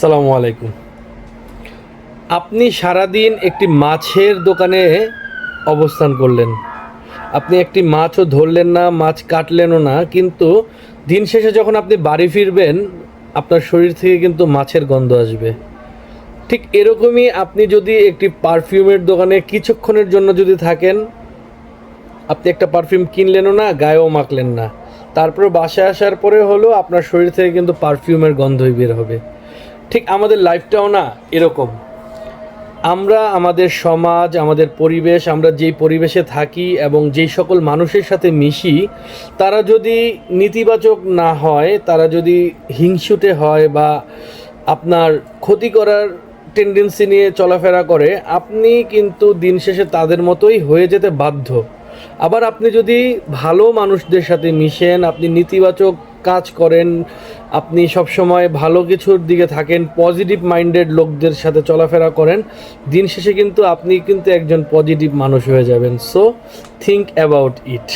সালামু আলাইকুম। আপনি সারাদিন একটি মাছের দোকানে অবস্থান করলেন। আপনি একটি মাছও ধরলেন না, মাছ কাটলেনও না, কিন্তু দিন শেষে যখন আপনি বাড়ি ফিরবেন, আপনার শরীর থেকে কিন্তু মাছের গন্ধ আসবে। ঠিক এরকমই আপনি যদি একটি পারফিউমের দোকানে কিছুক্ষণের জন্য যদি থাকেন, আপনি একটা পারফিউম কিনলেনও না, গায়েও মাখলেন না, তারপরে বাসায় আসার পরে হলো আপনার শরীর থেকে কিন্তু পারফিউমের গন্ধই বের হবে। ঠিক আমাদের লাইফটাও না এরকম। আমরা আমাদের সমাজ, আমাদের পরিবেশ, আমরা যেই পরিবেশে থাকি এবং যেই সকল মানুষের সাথে মিশি, তারা যদি নেতিবাচক না হয়, তারা যদি হিংসুটে হয় বা আপনার ক্ষতি করার টেন্ডেন্সি নিয়ে চলাফেরা করে, আপনি কিন্তু দিন শেষে তাদের মতোই হয়ে যেতে বাধ্য। আবার আপনি যদি ভালো মানুষদের সাথে মিশেন, আপনি নেতিবাচক কাজ করেন, আপনি সবসময় ভালো কিছুর দিকে থাকেন, পজিটিভ মাইন্ডেড লোকদের সাথে চলাফেরা করেন, দিন শেষে কিন্তু আপনি কিন্তু একজন পজিটিভ মানুষ হয়ে যাবেন। So think about it.